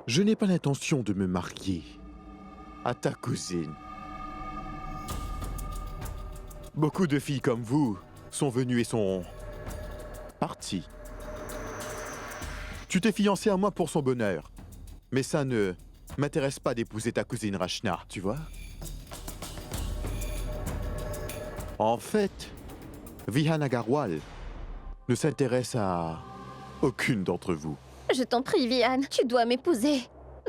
Je n'ai pas l'intention de me marier à ta cousine. Beaucoup de filles comme vous sont venues et sont parties. Tu t'es fiancé à moi pour son bonheur, mais ça ne m'intéresse pas d'épouser ta cousine Rachna, tu vois? En fait, Vihan Agarwal ne s'intéresse à aucune d'entre vous. Je t'en prie, Vihan, tu dois m'épouser.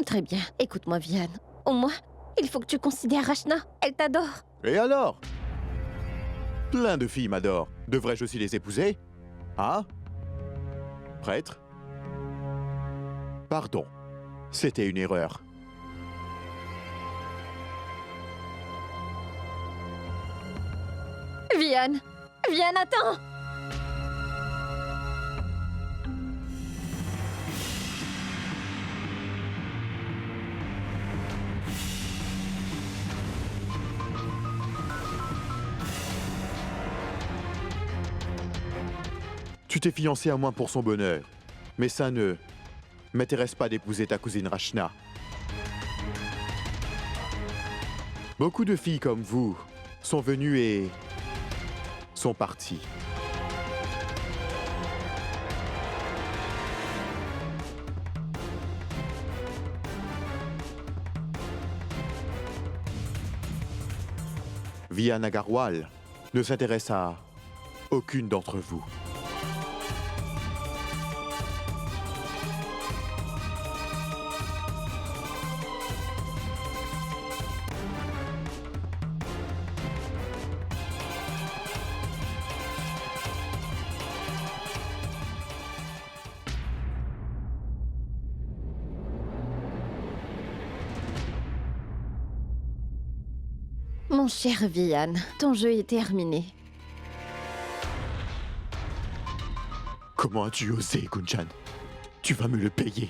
Très bien, écoute-moi, Vihan. Au moins, il faut que tu considères Rachna. Elle t'adore. Et alors? Plein de filles m'adorent. Devrais-je aussi les épouser? Hein? Prêtre? Pardon, c'était une erreur. Vihan! Vihan, attends! Tu t'es fiancé à moi pour son bonheur, mais ça ne m'intéresse pas d'épouser ta cousine Rachna. Beaucoup de filles comme vous sont venues et sont parties. Vihan Agarwal ne s'intéresse à aucune d'entre vous. Mon cher Vihan, ton jeu est terminé. Comment as-tu osé, Gunjan? Tu vas me le payer.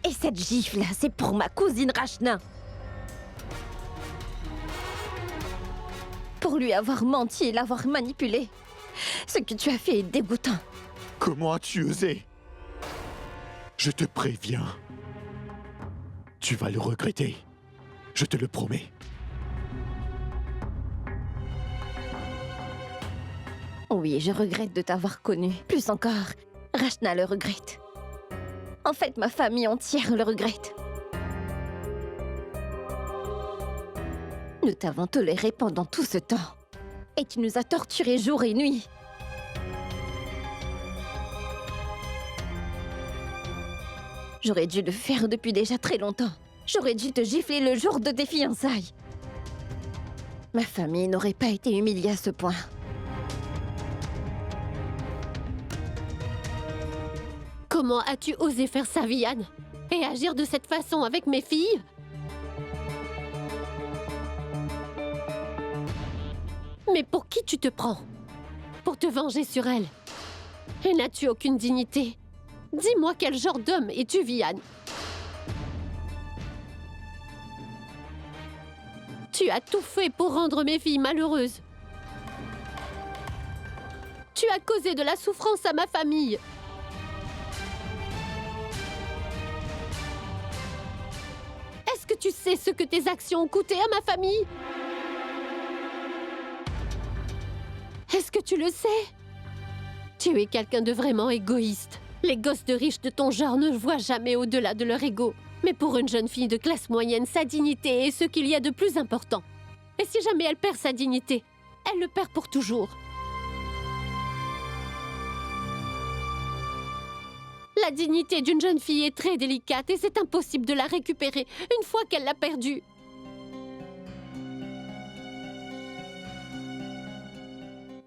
Et cette gifle, c'est pour ma cousine Rachna. Pour lui avoir menti et l'avoir manipulé. Ce que tu as fait est dégoûtant. Comment as-tu osé? Je te préviens. Tu vas le regretter. Je te le promets. Oui, je regrette de t'avoir connu. Plus encore, Rachna le regrette. En fait, ma famille entière le regrette. Nous t'avons toléré pendant tout ce temps. Et tu nous as torturés jour et nuit. J'aurais dû le faire depuis déjà très longtemps. J'aurais dû te gifler le jour de tes fiançailles. Ma famille n'aurait pas été humiliée à ce point. Comment as-tu osé faire ça, Vihan? Et agir de cette façon avec mes filles? Mais pour qui tu te prends? Pour te venger sur elles? Et n'as-tu aucune dignité? Dis-moi quel genre d'homme es-tu, Vihan? Tu as tout fait pour rendre mes filles malheureuses. Tu as causé de la souffrance à ma famille. Est-ce que tu sais ce que tes actions ont coûté à ma famille? Est-ce que tu le sais? Tu es quelqu'un de vraiment égoïste. Les gosses de riches de ton genre ne voient jamais au-delà de leur ego. Mais pour une jeune fille de classe moyenne, sa dignité est ce qu'il y a de plus important. Et si jamais elle perd sa dignité, elle le perd pour toujours. La dignité d'une jeune fille est très délicate et c'est impossible de la récupérer une fois qu'elle l'a perdue.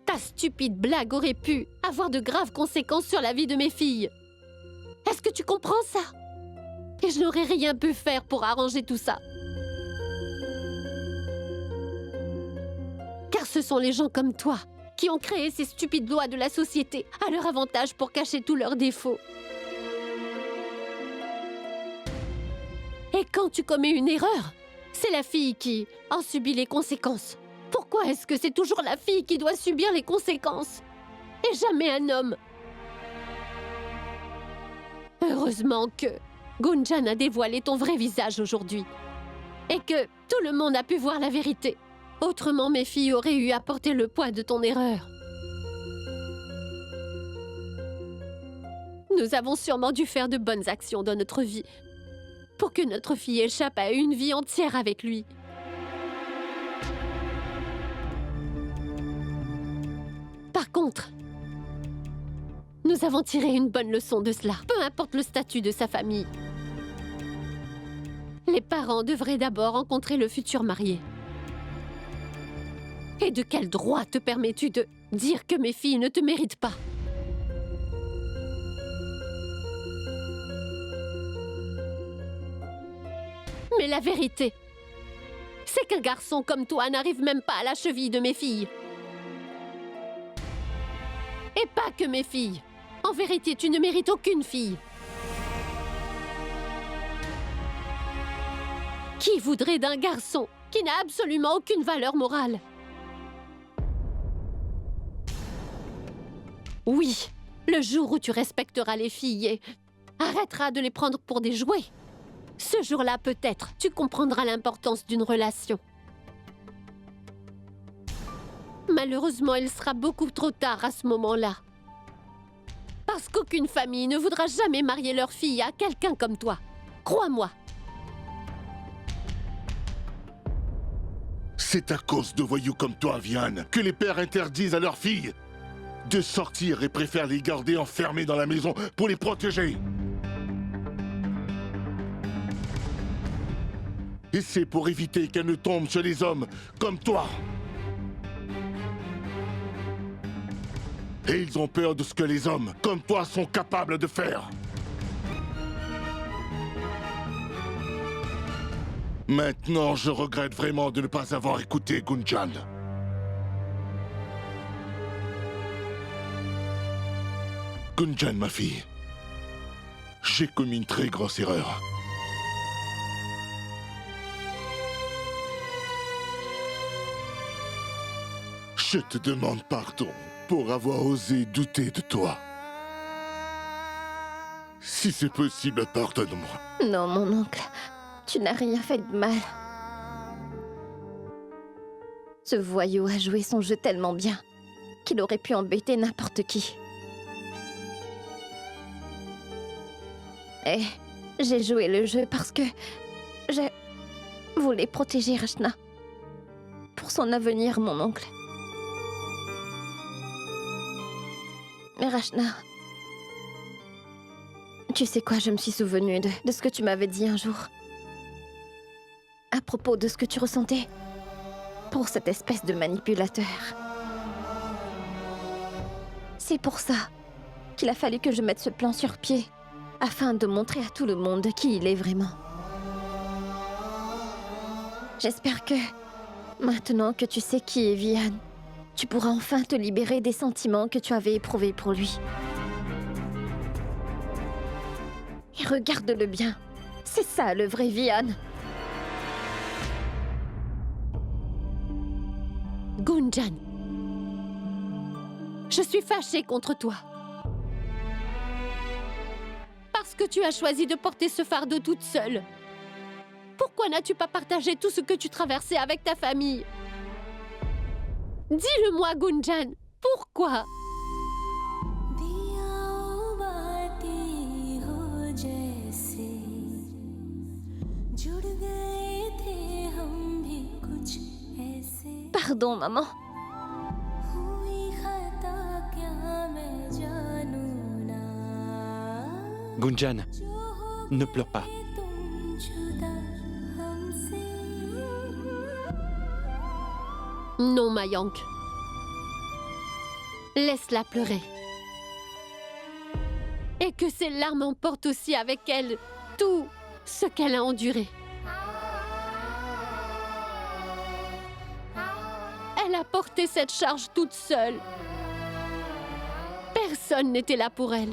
Ta stupide blague aurait pu avoir de graves conséquences sur la vie de mes filles. Est-ce que tu comprends ça? Et je n'aurais rien pu faire pour arranger tout ça. Car ce sont les gens comme toi qui ont créé ces stupides lois de la société à leur avantage pour cacher tous leurs défauts. Et quand tu commets une erreur, c'est la fille qui en subit les conséquences. Pourquoi est-ce que c'est toujours la fille qui doit subir les conséquences et jamais un homme? Heureusement que Gunjan a dévoilé ton vrai visage aujourd'hui et que tout le monde a pu voir la vérité. Autrement, mes filles auraient eu à porter le poids de ton erreur. Nous avons sûrement dû faire de bonnes actions dans notre vie pour que notre fille échappe à une vie entière avec lui. Par contre, nous avons tiré une bonne leçon de cela, peu importe le statut de sa famille. Les parents devraient d'abord rencontrer le futur marié. Et de quel droit te permets-tu de dire que mes filles ne te méritent pas? Mais la vérité, c'est qu'un garçon comme toi n'arrive même pas à la cheville de mes filles. Et pas que mes filles. En vérité, tu ne mérites aucune fille. Qui voudrait d'un garçon qui n'a absolument aucune valeur morale? Oui, le jour où tu respecteras les filles et arrêteras de les prendre pour des jouets, ce jour-là, peut-être, tu comprendras l'importance d'une relation. Malheureusement, il sera beaucoup trop tard à ce moment-là. Parce qu'aucune famille ne voudra jamais marier leur fille à quelqu'un comme toi. Crois-moi. C'est à cause de voyous comme toi, Vian, que les pères interdisent à leurs filles de sortir et préfèrent les garder enfermées dans la maison pour les protéger. Et c'est pour éviter qu'elles ne tombent sur les hommes comme toi. Et ils ont peur de ce que les hommes comme toi sont capables de faire. Maintenant, je regrette vraiment de ne pas avoir écouté Gunjan. Gunjan, ma fille, j'ai commis une très grosse erreur. Je te demande pardon pour avoir osé douter de toi. Si c'est possible, pardonne-moi. Non, mon oncle, tu n'as rien fait de mal. Ce voyou a joué son jeu tellement bien qu'il aurait pu embêter n'importe qui. Et j'ai joué le jeu parce que je voulais protéger Rachna. Pour son avenir, mon oncle. Mais Rachna, tu sais quoi, je me suis souvenue de ce que tu m'avais dit un jour. À propos de ce que tu ressentais pour cette espèce de manipulateur. C'est pour ça qu'il a fallu que je mette ce plan sur pied, afin de montrer à tout le monde qui il est vraiment. J'espère que, maintenant que tu sais qui est Vian, tu pourras enfin te libérer des sentiments que tu avais éprouvés pour lui. Et regarde-le bien, c'est ça le vrai Vian. Gunjan, je suis fâchée contre toi. Parce que tu as choisi de porter ce fardeau toute seule. Pourquoi n'as-tu pas partagé tout ce que tu traversais avec ta famille? Dis-le-moi, Gunjan, pourquoi? Pardon, maman. Gunjan, ne pleure pas. Non, Mayank. Laisse-la pleurer. Et que ses larmes emportent aussi avec elles tout ce qu'elle a enduré. Elle a porté cette charge toute seule. Personne n'était là pour elle.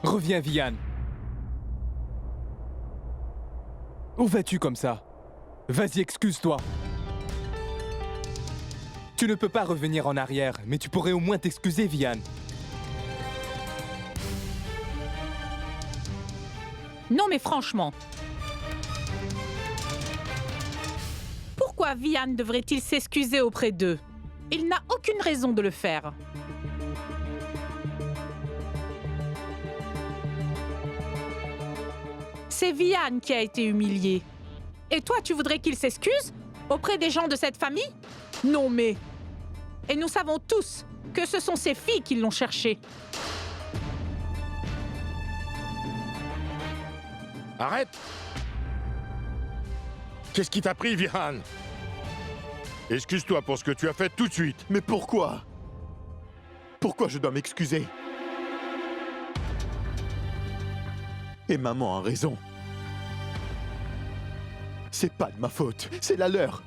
Reviens, Vian. Où vas-tu comme ça? Vas-y, excuse-toi. Tu ne peux pas revenir en arrière, mais tu pourrais au moins t'excuser, Vian. Non mais franchement. Pourquoi Vian devrait-il s'excuser auprès d'eux? Il n'a aucune raison de le faire. C'est Vian qui a été humilié. Et toi, tu voudrais qu'il s'excuse auprès des gens de cette famille? Non mais... Et nous savons tous que ce sont ses filles qui l'ont cherché. Arrête! Qu'est-ce qui t'a pris, Vihan? Excuse-toi pour ce que tu as fait tout de suite. Mais pourquoi? Pourquoi je dois m'excuser? Et maman a raison. C'est pas de ma faute, c'est la leur.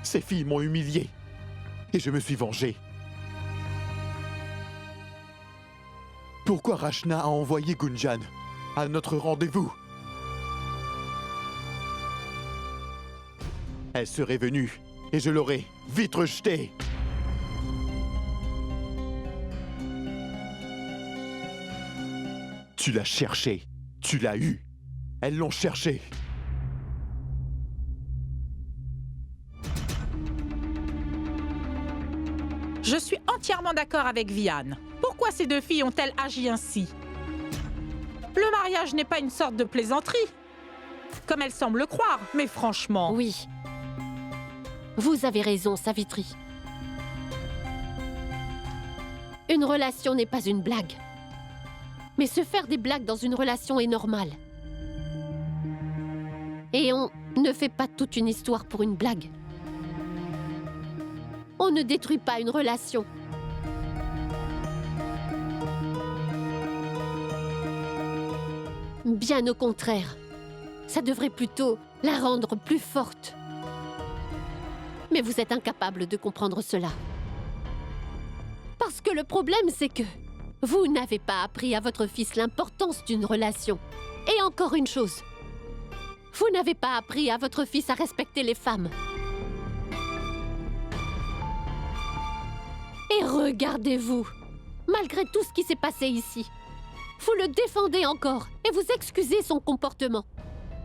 Ces filles m'ont humilié. Et je me suis vengé. Pourquoi Rachna a envoyé Gunjan à notre rendez-vous? Elle serait venue et je l'aurais vite rejetée. Tu l'as cherchée, tu l'as eue. Elles l'ont cherchée. Je suis entièrement d'accord avec Vian. Pourquoi ces deux filles ont-elles agi ainsi? Le mariage n'est pas une sorte de plaisanterie, comme elles semblent le croire, mais franchement... Oui. Vous avez raison, Savitri. Une relation n'est pas une blague. Mais se faire des blagues dans une relation est normal. Et on ne fait pas toute une histoire pour une blague. On ne détruit pas une relation. Bien au contraire. Ça devrait plutôt la rendre plus forte. Mais vous êtes incapable de comprendre cela. Parce que le problème, c'est que vous n'avez pas appris à votre fils l'importance d'une relation. Et encore une chose, vous n'avez pas appris à votre fils à respecter les femmes. Et regardez-vous, malgré tout ce qui s'est passé ici, vous le défendez encore et vous excusez son comportement.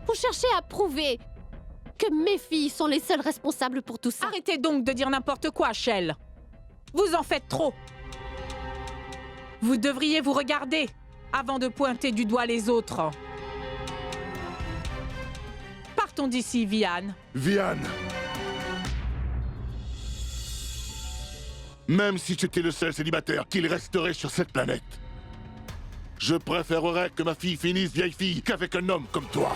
Vous cherchez à prouver que mes filles sont les seules responsables pour tout ça. Arrêtez donc de dire n'importe quoi, Shell. Vous en faites trop. Vous devriez vous regarder avant de pointer du doigt les autres. Partons d'ici, Vian. Vian! Même si tu étais le seul célibataire qu'il resterait sur cette planète, je préférerais que ma fille finisse vieille fille qu'avec un homme comme toi.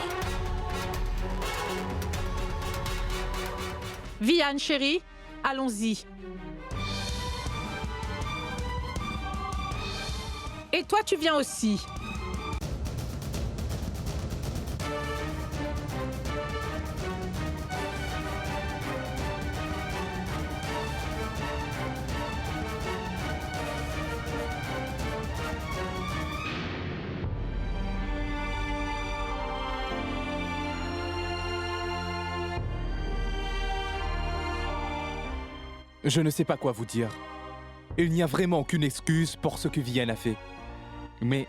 Vian, chérie, allons-y. Et toi, tu viens aussi. Je ne sais pas quoi vous dire. Il n'y a vraiment aucune excuse pour ce que Vian a fait. Mais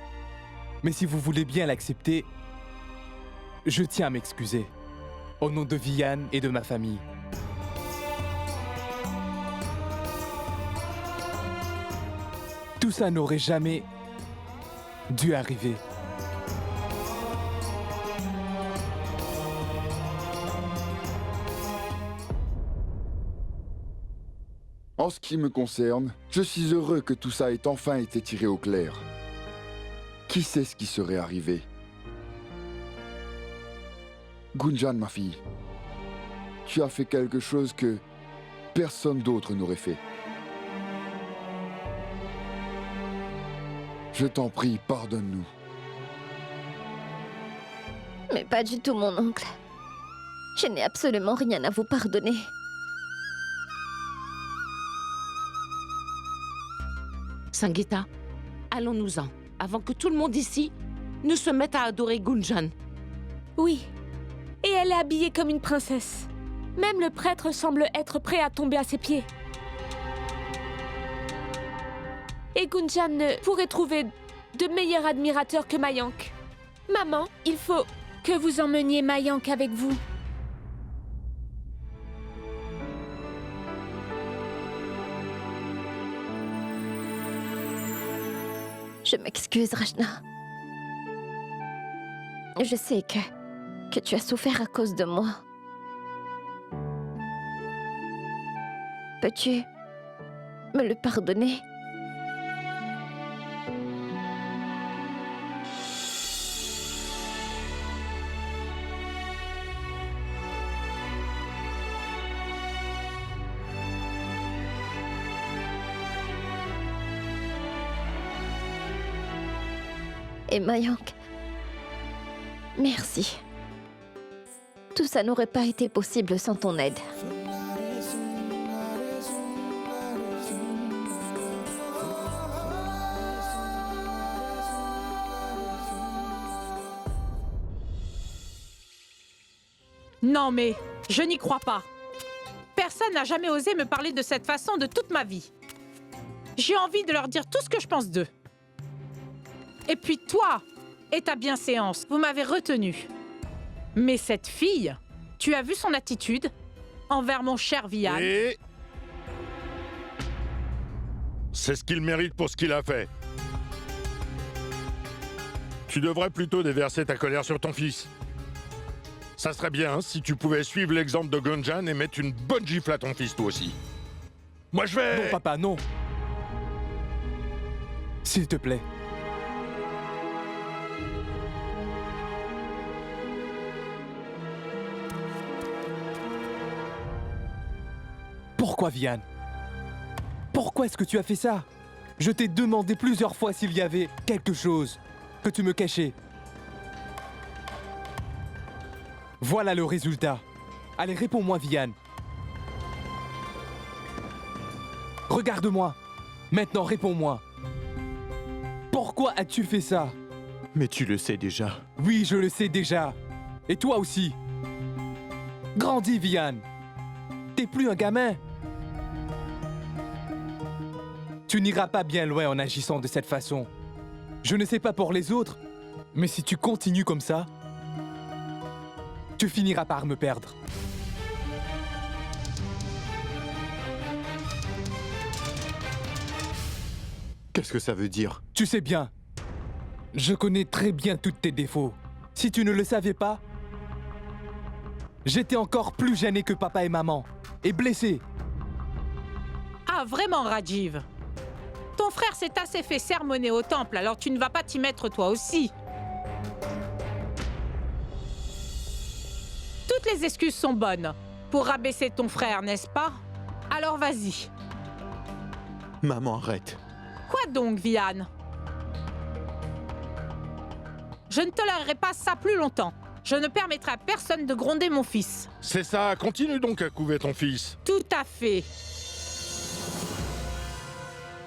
si vous voulez bien l'accepter, je tiens à m'excuser. Au nom de Vian et de ma famille. Tout ça n'aurait jamais dû arriver. En ce qui me concerne, je suis heureux que tout ça ait enfin été tiré au clair. Qui sait ce qui serait arrivé? Gunjan, ma fille, tu as fait quelque chose que personne d'autre n'aurait fait. Je t'en prie, pardonne-nous. Mais pas du tout, mon oncle. Je n'ai absolument rien à vous pardonner. Sangeeta, allons-nous-en, avant que tout le monde ici ne se mette à adorer Gunjan. Oui. Et elle est habillée comme une princesse. Même le prêtre semble être prêt à tomber à ses pieds. Et Gunjan ne pourrait trouver de meilleur admirateur que Mayank. Maman, il faut que vous emmeniez Mayank avec vous. Je m'excuse, Rachna. Je sais que tu as souffert à cause de moi. Peux-tu me le pardonner? Et Mayank, merci. Tout ça n'aurait pas été possible sans ton aide. Non mais, je n'y crois pas. Personne n'a jamais osé me parler de cette façon de toute ma vie. J'ai envie de leur dire tout ce que je pense d'eux. Et puis toi et ta bienséance, vous m'avez retenu. Mais cette fille, tu as vu son attitude envers mon cher Vian? Et... c'est ce qu'il mérite pour ce qu'il a fait. Tu devrais plutôt déverser ta colère sur ton fils. Ça serait bien si tu pouvais suivre l'exemple de Gunjan et mettre une bonne gifle à ton fils toi aussi. Moi je vais... Non, papa, non. S'il te plaît. Pourquoi, Vian? Pourquoi est-ce que tu as fait ça? Je t'ai demandé plusieurs fois s'il y avait quelque chose que tu me cachais. Voilà le résultat. Allez, réponds-moi, Vian. Regarde-moi. Maintenant, réponds-moi. Pourquoi as-tu fait ça? Mais tu le sais déjà. Oui, je le sais déjà. Et toi aussi. Grandis, Vian. T'es plus un gamin. Tu n'iras pas bien loin en agissant de cette façon. Je ne sais pas pour les autres, mais si tu continues comme ça, tu finiras par me perdre. Qu'est-ce que ça veut dire? Tu sais bien, je connais très bien tous tes défauts. Si tu ne le savais pas, j'étais encore plus gêné que papa et maman, et blessé. Ah vraiment, Rajiv? Ton frère s'est assez fait sermonner au temple, alors tu ne vas pas t'y mettre toi aussi. Toutes les excuses sont bonnes pour rabaisser ton frère, n'est-ce pas? Alors vas-y. Maman, arrête. Quoi donc, Vian? Je ne tolérerai pas ça plus longtemps. Je ne permettrai à personne de gronder mon fils. C'est ça, continue donc à couver ton fils. Tout à fait.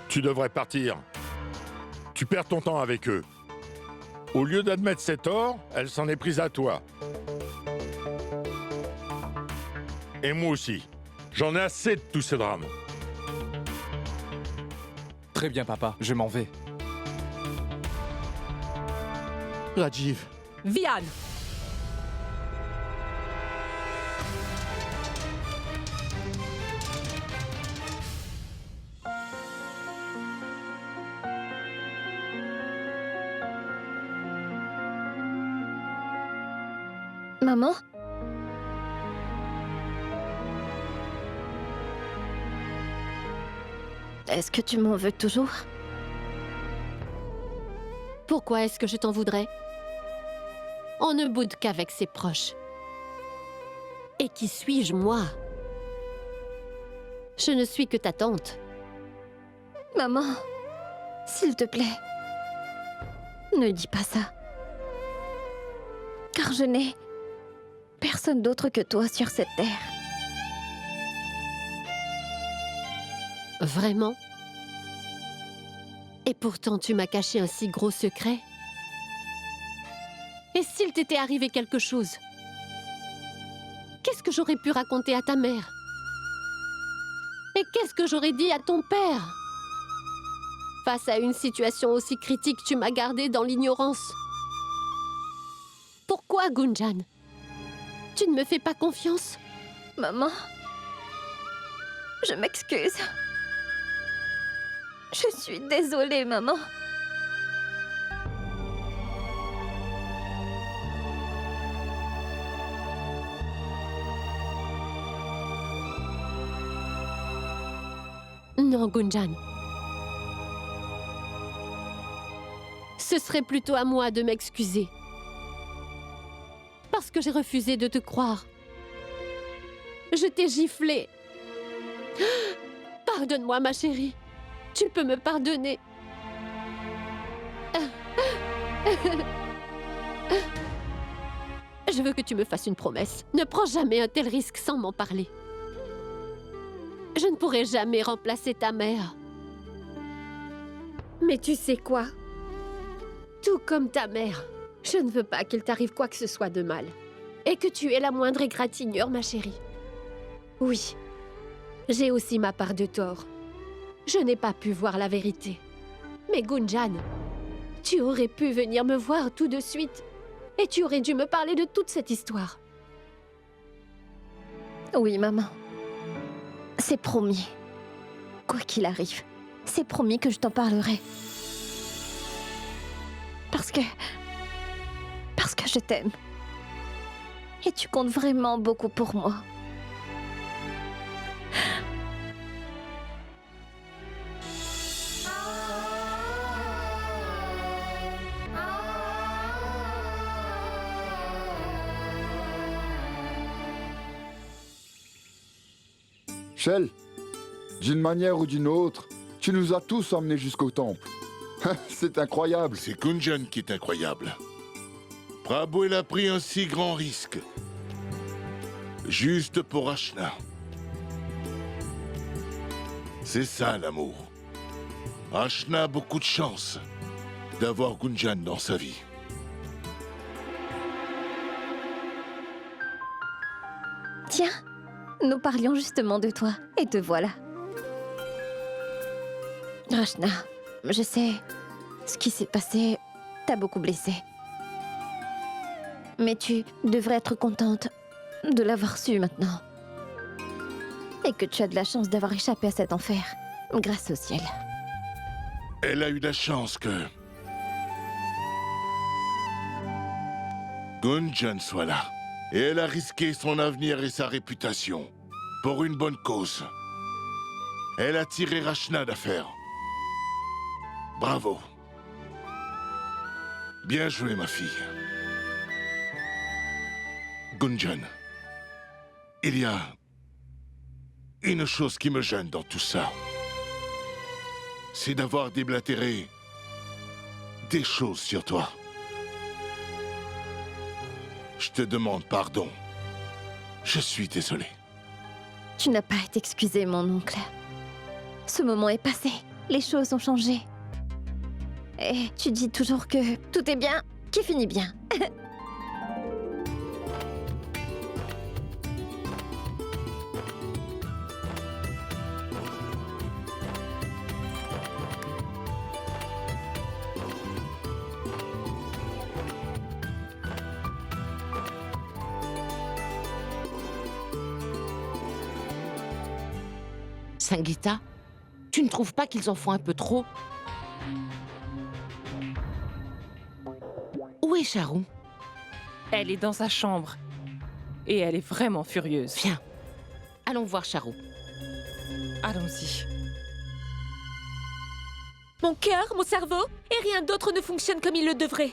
Tu devrais partir. Tu perds ton temps avec eux. Au lieu d'admettre ses torts, elle s'en est prise à toi. Et moi aussi. J'en ai assez de tous ces drames. Très bien, papa, je m'en vais. Rajiv, Vian. Maman? Est-ce que tu m'en veux toujours? Pourquoi est-ce que je t'en voudrais? On ne boude qu'avec ses proches. Et qui suis-je, moi? Je ne suis que ta tante. Maman, s'il te plaît, Ne dis pas ça. Car je n'ai personne d'autre que toi sur cette terre. Vraiment? Et pourtant, tu m'as caché un si gros secret? Et s'il t'était arrivé quelque chose? Qu'est-ce que j'aurais pu raconter à ta mère? Et qu'est-ce que j'aurais dit à ton père? Face à une situation aussi critique, tu m'as gardé dans l'ignorance. Pourquoi, Gunjan? Tu ne me fais pas confiance? Maman, je m'excuse. Je suis désolée, maman. Non, Gunjan. Ce serait plutôt à moi de m'excuser. Parce que j'ai refusé de te croire. Je t'ai giflé. Pardonne-moi, ma chérie. Tu peux me pardonner. Je veux que tu me fasses une promesse. Ne prends jamais un tel risque sans m'en parler. Je ne pourrai jamais remplacer ta mère. Mais tu sais quoi? Tout comme ta mère, je ne veux pas qu'il t'arrive quoi que ce soit de mal. Et que tu aies la moindre égratignure, ma chérie. Oui, j'ai aussi ma part de tort. Je n'ai pas pu voir la vérité. Mais Gunjan, tu aurais pu venir me voir tout de suite. Et tu aurais dû me parler de toute cette histoire. Oui, maman. C'est promis. Quoi qu'il arrive, c'est promis que je t'en parlerai. Parce que je t'aime. Et tu comptes vraiment beaucoup pour moi. Shell, d'une manière ou d'une autre, tu nous as tous emmenés jusqu'au temple. C'est incroyable. C'est Gunjan qui est incroyable. Prabhu, elle a pris un si grand risque. Juste pour Ashna. C'est ça l'amour. Ashna a beaucoup de chance d'avoir Gunjan dans sa vie. Tiens, nous parlions justement de toi, et te voilà. Ashna, je sais, ce qui s'est passé t'a beaucoup blessée. Mais tu devrais être contente de l'avoir su maintenant. Et que tu as de la chance d'avoir échappé à cet enfer, grâce au ciel. Elle a eu la chance que Gunjan soit là. Et elle a risqué son avenir et sa réputation pour une bonne cause. Elle a tiré Rachna d'affaire. Bravo. Bien joué, ma fille. Gunjan, il y a une chose qui me gêne dans tout ça. C'est d'avoir déblatéré des choses sur toi. Je te demande pardon. Je suis désolé. Tu n'as pas à t'excuser, mon oncle. Ce moment est passé. Les choses ont changé. Et tu dis toujours que tout est bien, qui finit bien. Sangeeta, tu ne trouves pas qu'ils en font un peu trop? Où est Charu? Elle est dans sa chambre. Et elle est vraiment furieuse. Viens, allons voir Charu. Allons-y. Mon cœur, mon cerveau, et rien d'autre ne fonctionne comme il le devrait.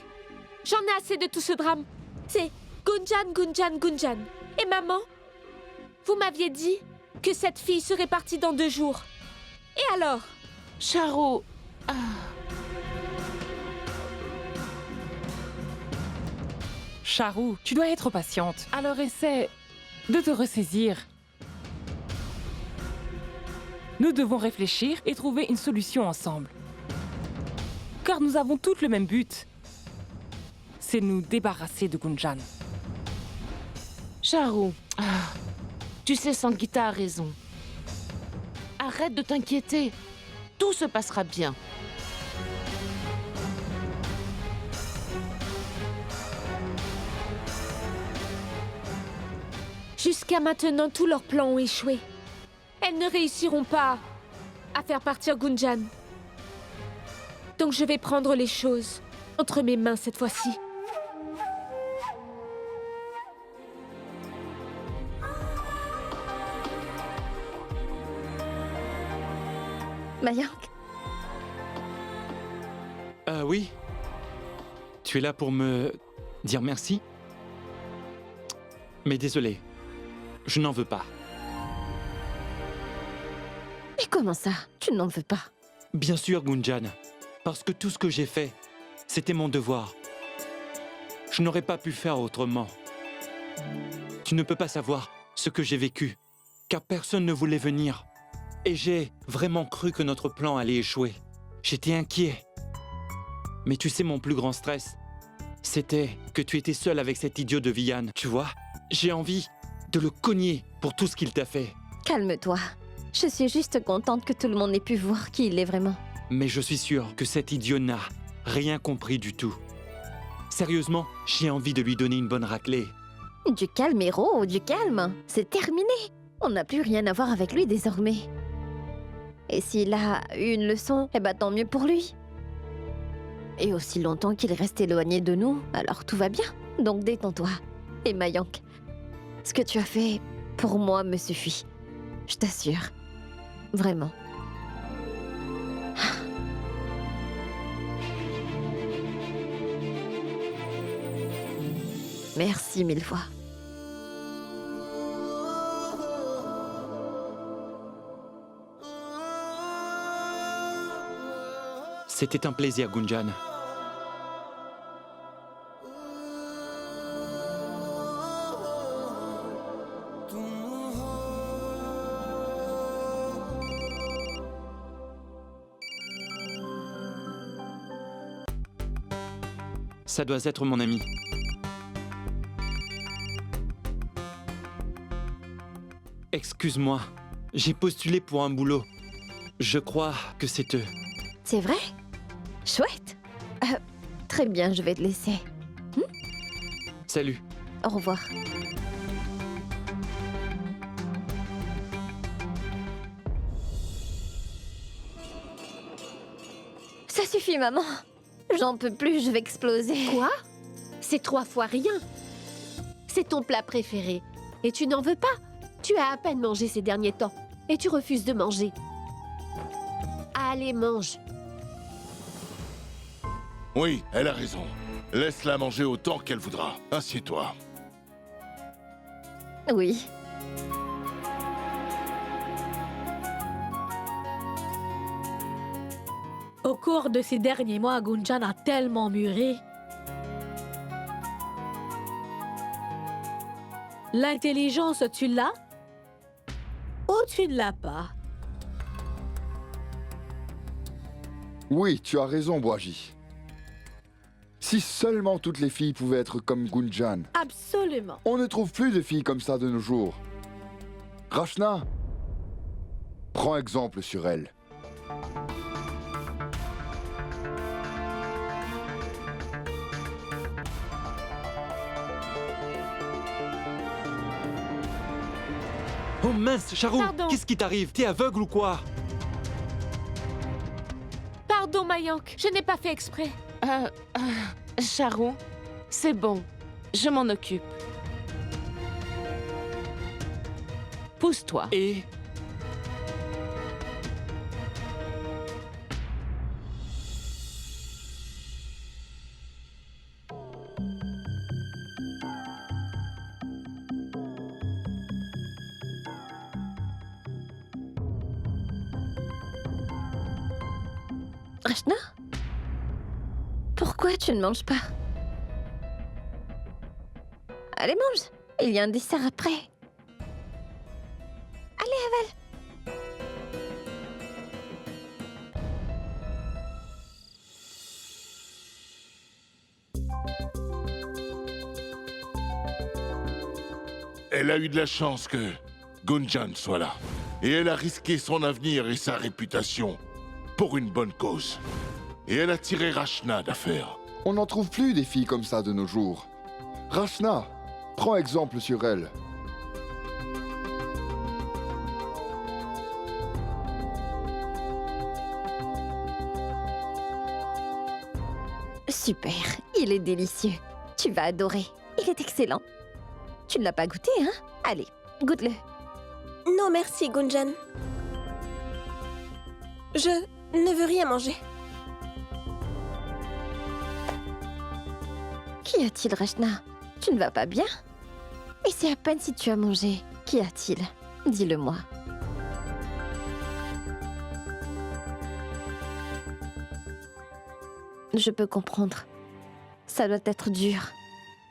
J'en ai assez de tout ce drame. C'est Gunjan, Gunjan, Gunjan. Et maman, vous m'aviez dit que cette fille serait partie dans 2 jours. Et alors? Charu... Charu, tu dois être patiente. Alors essaie de te ressaisir. Nous devons réfléchir et trouver une solution ensemble. Car nous avons toutes le même but. C'est nous débarrasser de Gunjan. Charu, tu sais, Sangeeta a raison. Arrête de t'inquiéter. Tout se passera bien. Jusqu'à maintenant, tous leurs plans ont échoué. Elles ne réussiront pas à faire partir Gunjan. Donc je vais prendre les choses entre mes mains cette fois-ci. Mayank, Oui. Tu es là pour me dire merci? Mais désolé, je n'en veux pas. mais comment ça? Tu n'en veux pas? Bien sûr, Gunjan, parce que tout ce que j'ai fait, c'était mon devoir. Je n'aurais pas pu faire autrement. Tu ne peux pas savoir ce que j'ai vécu, car personne ne voulait venir. Et j'ai vraiment cru que notre plan allait échouer. J'étais inquiet. Mais tu sais, mon plus grand stress, c'était que tu étais seul avec cet idiot de Vian. Tu vois, j'ai envie de le cogner pour tout ce qu'il t'a fait. Calme-toi. Je suis juste contente que tout le monde ait pu voir qui il est vraiment. Mais je suis sûr que cet idiot n'a rien compris du tout. Sérieusement, j'ai envie de lui donner une bonne raclée. Du calme, héros, du calme. C'est terminé. On n'a plus rien à voir avec lui désormais. Et s'il a eu une leçon, eh ben tant mieux pour lui. Et aussi longtemps qu'il reste éloigné de nous, alors tout va bien. Donc détends-toi. Et Mayank, ce que tu as fait, pour moi, me suffit. Je t'assure. Vraiment. Merci mille fois. C'était un plaisir, Gunjan. Ça doit être mon ami. Excuse-moi, j'ai postulé pour un boulot. Je crois que c'est eux. C'est vrai? Chouette. Très bien, je vais te laisser. Salut. Au revoir. Ça suffit, maman. J'en peux plus, je vais exploser. Quoi? C'est 3 fois rien. C'est ton plat préféré. Et tu n'en veux pas? Tu as à peine mangé ces derniers temps. Et tu refuses de manger. Allez, mange. Oui, elle a raison. Laisse-la manger autant qu'elle voudra. Assieds-toi. Oui. Au cours de ces derniers mois, Gunjan a tellement mûri. L'intelligence, tu l'as? Ou tu ne l'as pas? Oui, tu as raison, Boaji. Si seulement toutes les filles pouvaient être comme Gunjan. Absolument. On ne trouve plus de filles comme ça de nos jours. Rachna, prends exemple sur elle. Oh mince, Charu, Pardon. qu'est-ce qui t'arrive? T'es aveugle ou quoi? Pardon, Mayank, je n'ai pas fait exprès. Charu, c'est bon. Je m'en occupe. Pousse-toi. Et... Rachna? Pourquoi tu ne manges pas? Allez, mange. Il y a un dessert après. Allez, avale. Elle a eu de la chance que Gunjan soit là. Et elle a risqué son avenir et sa réputation pour une bonne cause. Et elle a tiré Rachna d'affaire. On n'en trouve plus des filles comme ça de nos jours. Rachna, prends exemple sur elle. Super, il est délicieux. Tu vas adorer. Il est excellent. Tu ne l'as pas goûté, hein? Allez, goûte-le. Non, merci, Gunjan. Je ne veux rien manger. Qu'y a-t-il, Rachna? Tu ne vas pas bien? Et c'est à peine si tu as mangé. Qu'y a-t-il? Dis-le-moi. Je peux comprendre. Ça doit être dur.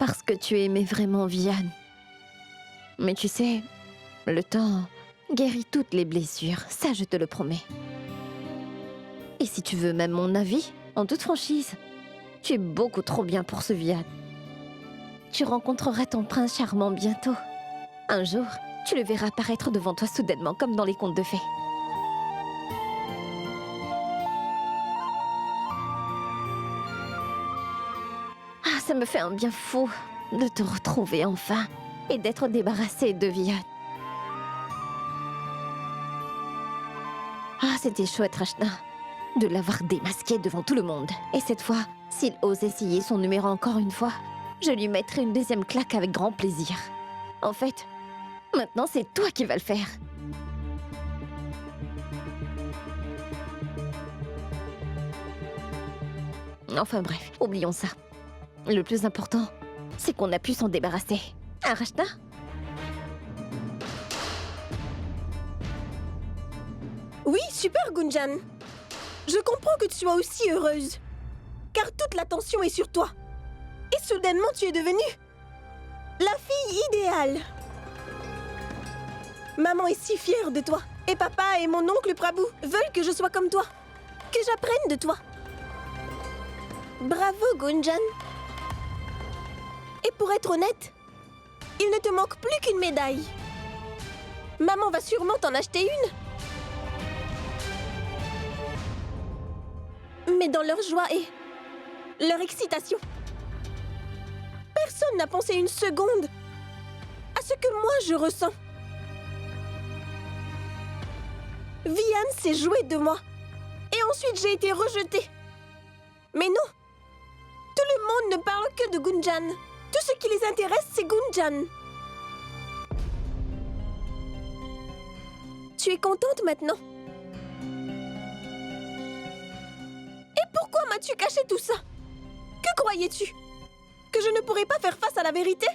Parce que tu aimais vraiment Vian. Mais tu sais, le temps guérit toutes les blessures. Ça, je te le promets. Et si tu veux même mon avis, en toute franchise, tu es beaucoup trop bien pour ce Vian. Tu rencontreras ton prince charmant bientôt. Un jour, tu le verras apparaître devant toi soudainement, comme dans les contes de fées. Ah, ça me fait un bien fou de te retrouver enfin et d'être débarrassée de Vian. Ah, c'était chouette, Rachna, de l'avoir démasqué devant tout le monde. Et cette fois, s'il ose essayer son numéro encore une fois, je lui mettrai une deuxième claque avec grand plaisir. En fait, maintenant c'est toi qui vas le faire. Enfin bref, oublions ça. Le plus important, c'est qu'on a pu s'en débarrasser. Hein, Rachna? Oui, super, Gunjan. Je comprends que tu sois aussi heureuse. Car toute l'attention est sur toi. Et soudainement, tu es devenue la fille idéale. Maman est si fière de toi. Et papa et mon oncle Prabhu veulent que je sois comme toi. Que j'apprenne de toi. Bravo, Gunjan. Et pour être honnête, il ne te manque plus qu'une médaille. Maman va sûrement t'en acheter une. Mais dans leur joie et leur excitation, personne n'a pensé une seconde à ce que moi je ressens. Vian s'est joué de moi. Et ensuite j'ai été rejetée. Mais non, tout le monde ne parle que de Gunjan. Tout ce qui les intéresse, c'est Gunjan. Tu es contente maintenant? Et pourquoi m'as-tu caché tout ça? Que croyais-tu? Que je ne pourrais pas faire face à la vérité?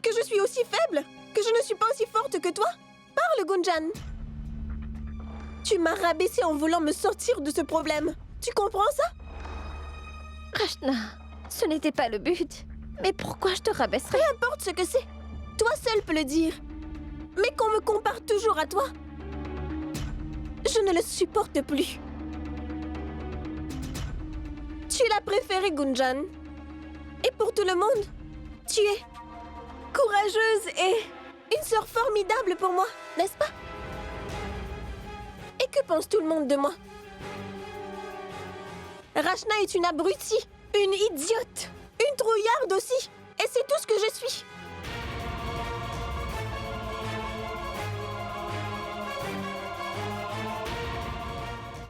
Que je suis aussi faible? Que je ne suis pas aussi forte que toi? Parle, Gunjan. Tu m'as rabaissée en voulant me sortir de ce problème. Tu comprends ça? Rachna, ce n'était pas le but. Mais pourquoi je te rabaisserais? Peu importe ce que c'est. Toi seul peux le dire. Mais qu'on me compare toujours à toi, je ne le supporte plus. Tu es la préférée, Gunjan. Et pour tout le monde, tu es courageuse et une sœur formidable pour moi, n'est-ce pas? Et que pense tout le monde de moi? Rachna est une abrutie, une idiote, une trouillarde aussi. Et c'est tout ce que je suis.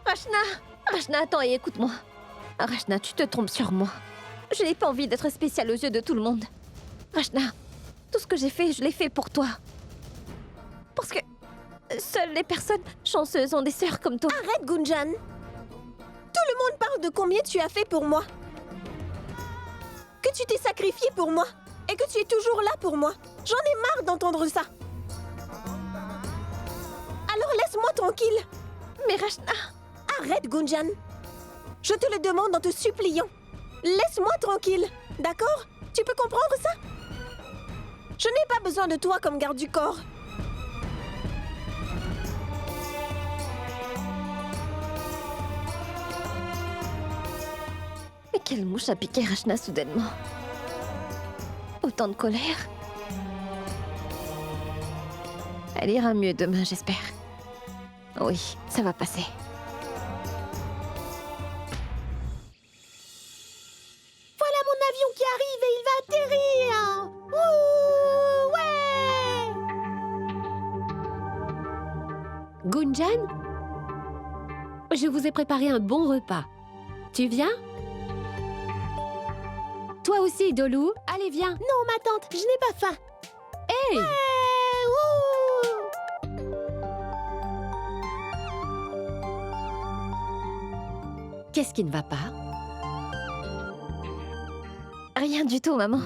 Rachna, attends et écoute-moi. Rachna, tu te trompes sur moi. Je n'ai pas envie d'être spéciale aux yeux de tout le monde. Rachna, tout ce que j'ai fait, je l'ai fait pour toi. Parce que seules les personnes chanceuses ont des sœurs comme toi. Arrête, Gunjan. Tout le monde parle de combien tu as fait pour moi. Que tu t'es sacrifié pour moi. Et que tu es toujours là pour moi. J'en ai marre d'entendre ça. Alors laisse-moi tranquille. Mais Rachna... Arrête, Gunjan. Je te le demande en te suppliant. Laisse-moi tranquille, d'accord? Tu peux comprendre ça? Je n'ai pas besoin de toi comme garde du corps. Mais quelle mouche a piqué Rachna soudainement? Autant de colère. Elle ira mieux demain, j'espère. Oui, ça va passer. Voilà mon avion qui arrive et il va atterrir. Ouh, ouais. Gunjan, je vous ai préparé un bon repas. Tu viens? Toi aussi, Dolou. Allez, viens. Non, ma tante, je n'ai pas faim. Hey! Qu'est-ce qui ne va pas? Rien du tout, maman.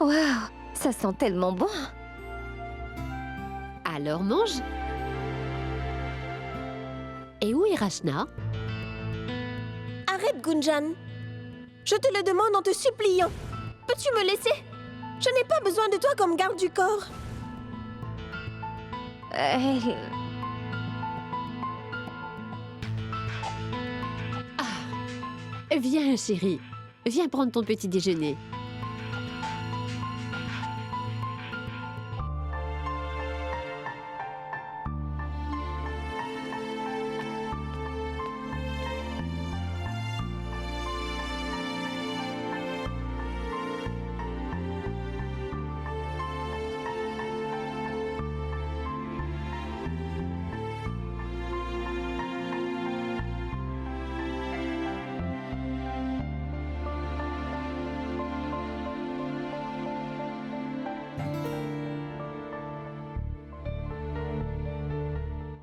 Waouh, ça sent tellement bon. Alors mange. Et où est Rachna? Arrête, Gunjan. Je te le demande en te suppliant. Peux-tu me laisser? Je n'ai pas besoin de toi comme garde du corps. Viens, chérie. Viens prendre ton petit déjeuner.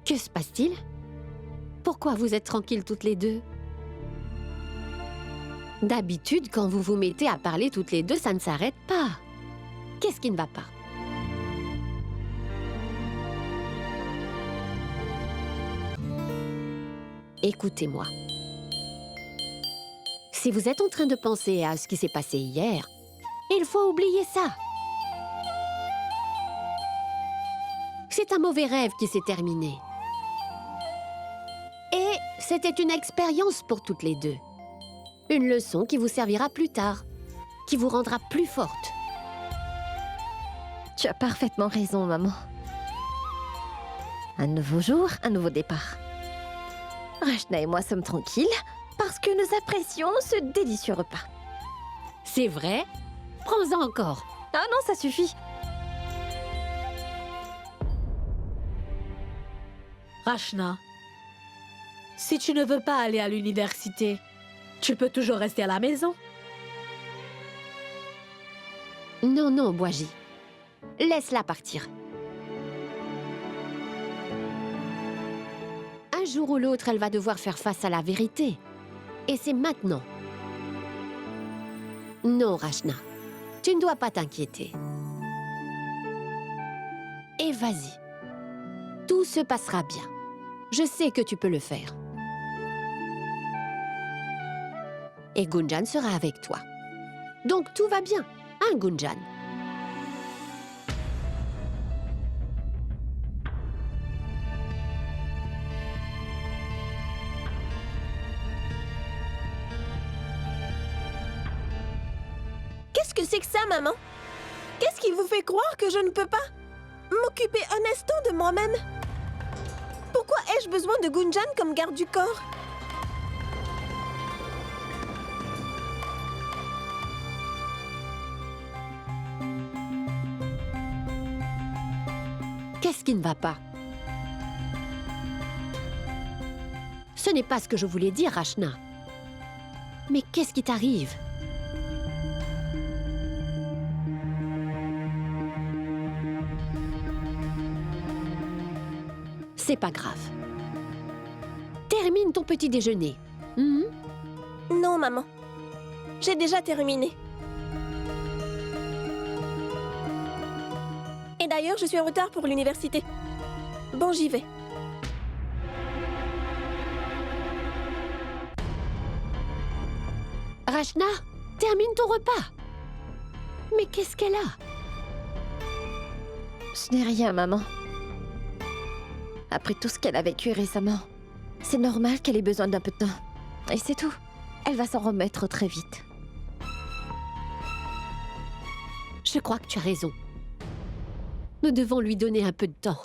Que se passe-t-il? Pourquoi vous êtes tranquilles toutes les deux? D'habitude, quand vous vous mettez à parler toutes les deux, ça ne s'arrête pas. Qu'est-ce qui ne va pas? Écoutez-moi. Si vous êtes en train de penser à ce qui s'est passé hier, il faut oublier ça. C'est un mauvais rêve qui s'est terminé. Et c'était une expérience pour toutes les deux. Une leçon qui vous servira plus tard, qui vous rendra plus forte. Tu as parfaitement raison, maman. Un nouveau jour, un nouveau départ. Rachna et moi sommes tranquilles parce que nous apprécions ce délicieux repas. C'est vrai? Prends-en encore. Ah non, ça suffit. Rachna, si tu ne veux pas aller à l'université, tu peux toujours rester à la maison. Non, non, Boaji. Laisse-la partir. Un jour ou l'autre, elle va devoir faire face à la vérité. Et c'est maintenant. Non, Rachna. Tu ne dois pas t'inquiéter. Et vas-y. Tout se passera bien. Je sais que tu peux le faire. Et Gunjan sera avec toi. Donc tout va bien, hein, Gunjan? Qu'est-ce que c'est que ça, maman? Qu'est-ce qui vous fait croire que je ne peux pas m'occuper un instant de moi-même? Pourquoi ai-je besoin de Gunjan comme garde du corps? Qu'est-ce qui ne va pas? Ce n'est pas ce que je voulais dire, Rachna. Mais qu'est-ce qui t'arrive? C'est pas grave. Termine ton petit déjeuner. Non, maman. J'ai déjà terminé. Et d'ailleurs, je suis en retard pour l'université. Bon, j'y vais. Rachna, termine ton repas. Mais qu'est-ce qu'elle a? Ce n'est rien, maman. Après tout ce qu'elle a vécu récemment, c'est normal qu'elle ait besoin d'un peu de temps. Et c'est tout. Elle va s'en remettre très vite. Je crois que tu as raison. Nous devons lui donner un peu de temps.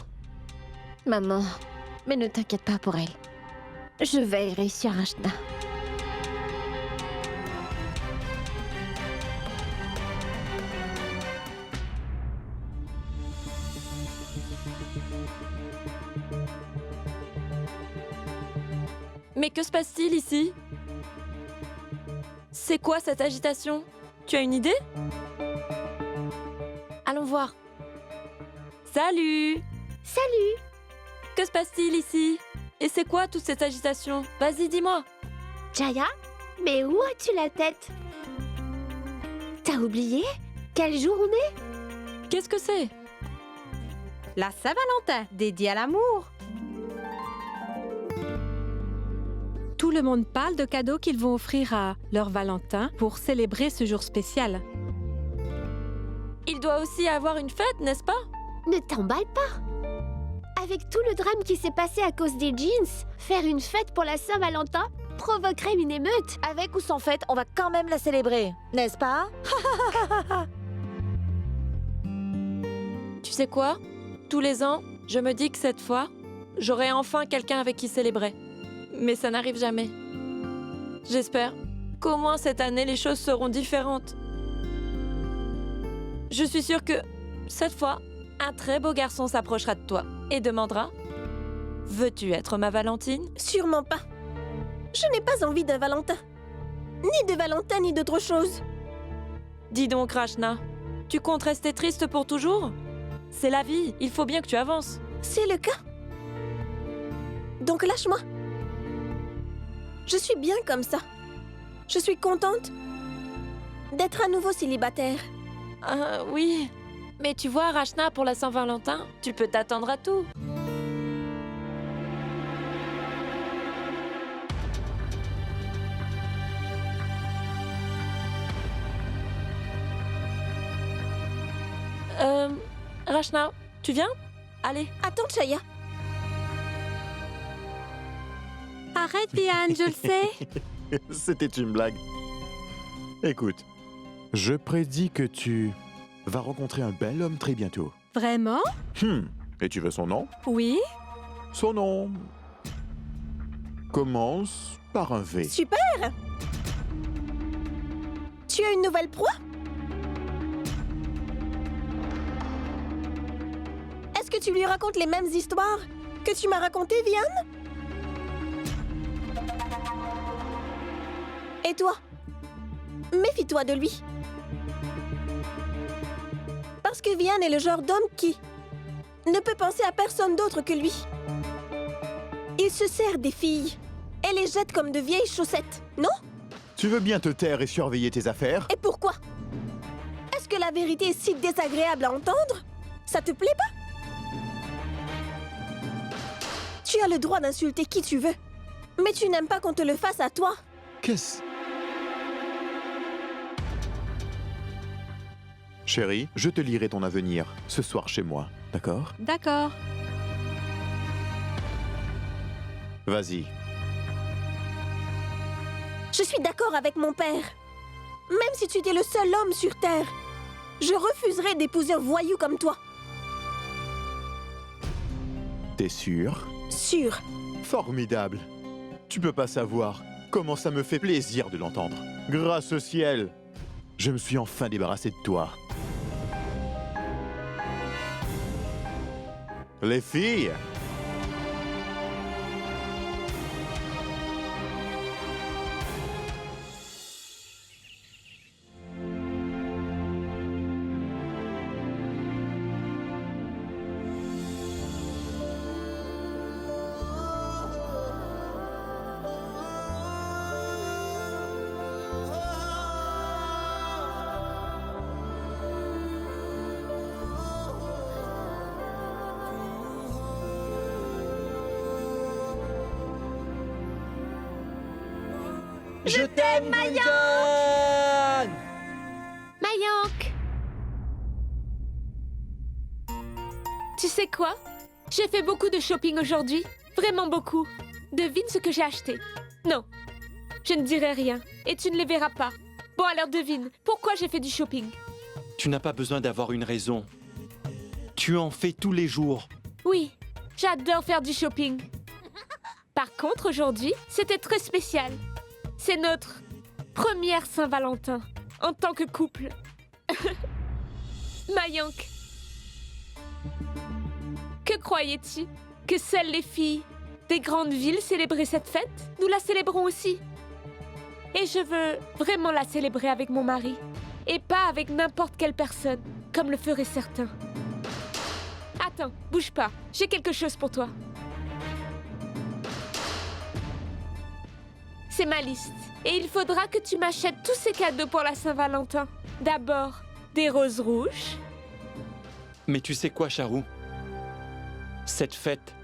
Maman, mais ne t'inquiète pas pour elle. Je veillerai sur Ashna. Mais que se passe-t-il ici? C'est quoi cette agitation? Tu as une idée? Allons voir. Salut! Salut! Que se passe-t-il ici? Et c'est quoi toute cette agitation? Vas-y, dis-moi. Jaya, mais où as-tu la tête? T'as oublié? Quelle journée? Qu'est-ce que c'est? La Saint-Valentin, dédiée à l'amour. Tout le monde parle de cadeaux qu'ils vont offrir à leur Valentin pour célébrer ce jour spécial. Il doit aussi avoir une fête, n'est-ce pas? Ne t'emballe pas. Avec tout le drame qui s'est passé à cause des jeans, faire une fête pour la Saint-Valentin provoquerait une émeute. Avec ou sans fête, on va quand même la célébrer, n'est-ce pas? Tu sais quoi? Tous les ans, je me dis que cette fois, j'aurai enfin quelqu'un avec qui célébrer. Mais ça n'arrive jamais. J'espère qu'au moins cette année, les choses seront différentes. Je suis sûre que, cette fois, un très beau garçon s'approchera de toi et demandera « Veux-tu être ma Valentine ?» Sûrement pas. Je n'ai pas envie d'un Valentin. Ni de Valentin, ni d'autre chose. Dis donc, Rachna, tu comptes rester triste pour toujours? C'est la vie, il faut bien que tu avances. C'est le cas. Donc lâche-moi. Je suis bien comme ça. Je suis contente d'être à nouveau célibataire. Oui. Mais tu vois, Rachna, pour la Saint-Valentin, tu peux t'attendre à tout. Rachna, tu viens? Allez. Attends, Chaya. Arrête, Vian, je le sais. C'était une blague. Écoute, je prédis que tu vas rencontrer un bel homme très bientôt. Vraiment? Et tu veux son nom? Oui. Son nom commence par un V. Super! Tu as une nouvelle proie? Est-ce que tu lui racontes les mêmes histoires que tu m'as racontées, Vian? Et toi? Méfie-toi de lui. Parce que Vian est le genre d'homme qui ne peut penser à personne d'autre que lui. Il se sert des filles et les jette comme de vieilles chaussettes, non? Tu veux bien te taire et surveiller tes affaires? Et pourquoi? Est-ce que la vérité est si désagréable à entendre? Ça te plaît pas? Tu as le droit d'insulter qui tu veux, mais tu n'aimes pas qu'on te le fasse à toi. Qu'est-ce... Chérie, je te lirai ton avenir ce soir chez moi, d'accord? D'accord. Vas-y. Je suis d'accord avec mon père. Même si tu étais le seul homme sur Terre, je refuserais d'épouser un voyou comme toi. T'es sûr? Sûr. Formidable. Tu peux pas savoir comment ça me fait plaisir de l'entendre. Grâce au ciel, je me suis enfin débarrassé de toi. Les filles! Je t'aime, Gunjan! Mayank! Tu sais quoi? J'ai fait beaucoup de shopping aujourd'hui. Vraiment beaucoup. Devine ce que j'ai acheté. Non, je ne dirai rien. Et tu ne les verras pas. Bon, alors devine. Pourquoi j'ai fait du shopping? Tu n'as pas besoin d'avoir une raison. Tu en fais tous les jours. Oui, j'adore faire du shopping. Par contre, aujourd'hui, c'était très spécial. C'est notre première Saint-Valentin en tant que couple. Mayank, que croyais-tu? Que seules les filles des grandes villes célébraient cette fête? Nous la célébrons aussi. Et je veux vraiment la célébrer avec mon mari. Et pas avec n'importe quelle personne, comme le feraient certains. Attends, bouge pas. J'ai quelque chose pour toi. C'est ma liste. Et il faudra que tu m'achètes tous ces cadeaux pour la Saint-Valentin. D'abord, des roses rouges. Mais tu sais quoi, Charou? Cette fête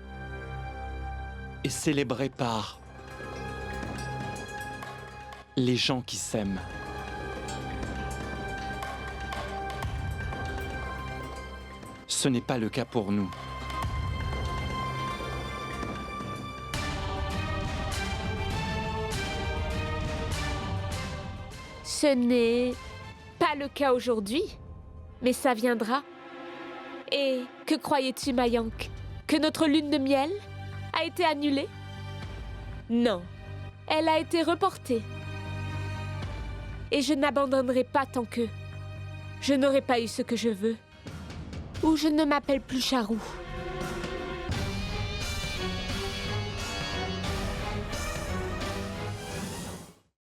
est célébrée par les gens qui s'aiment. Ce n'est pas le cas pour nous. Ce n'est pas le cas aujourd'hui, mais ça viendra. Et que croyais-tu, Mayank? Que notre lune de miel a été annulée? Non, elle a été reportée. Et je n'abandonnerai pas tant que je n'aurai pas eu ce que je veux. Ou je ne m'appelle plus Charou.